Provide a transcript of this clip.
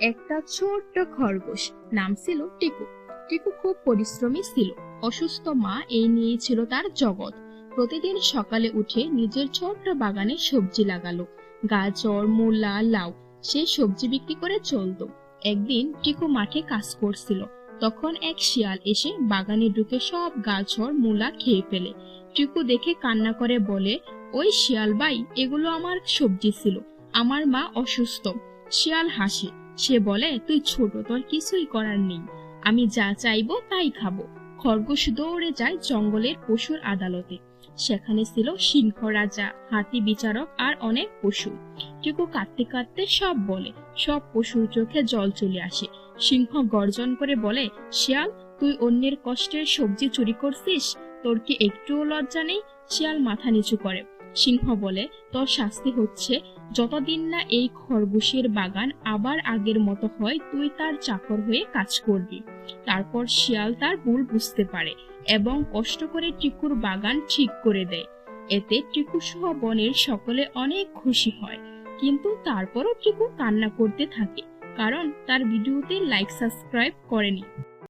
একটা ছোট্ট খরগোশ, নাম ছিল টিকু। টিকু খুব পরিশ্রমী ছিল। অসুস্থ মা এই নিয়েই ছিল তার জগৎ। প্রতিদিন সকালে উঠে নিজের ছোট্ট বাগানে সবজি লাগালো, গাজর, মূলা, লাউ। সে সবজি বিক্রি করে চলতো। একদিন টিকু মাঠে কাজ করছিল। তখন এক শিয়াল এসে বাগানে ঢুকে সব গাজর, মূলা খেয়ে ফেলে। টিকু দেখে কান্না করে বলে, ওই শিয়াল ভাই, এগুলো আমার সবজি ছিল, আমার মা অসুস্থ। শিয়াল হাসে। সে বলে, তুই ছোট, তোর কিছুই করার নেই, আমি যা চাইবো তাই খাবো। খরগোশ দৌড়ে যায় জঙ্গলের পশুর আদালতে। সেখানে ছিল সিংহ রাজা, হাতি বিচারক আর অনেক পশু। টিকু কাঁদতে কাঁদতে সব বলে। সব পশুর চোখে জল চলে আসে। সিংহ গর্জন করে বলে, শিয়াল, তুই অন্যের কষ্টের সবজি চুরি করছিস? তোর কি একটুও লজ্জা নেই? শিয়াল মাথা নিচু করে। সিংহ বলে, তোর শাস্তি হচ্ছে, যতদিন না এই খরগোশের বাগান আবার আগের মতো হয়, তুই তার চাকর হয়ে কাজ করবি। তারপর শিয়াল তার ভুল বুঝতে পারে এবং কষ্ট করে টিকুর বাগান ঠিক করে দেয়। এতে টিকু সহ বনের সকলে অনেক খুশি হয়। কিন্তু তারপরও টিকু কান্না করতে থাকে, কারণ তার ভিডিওতে লাইক সাবস্ক্রাইব করেনি।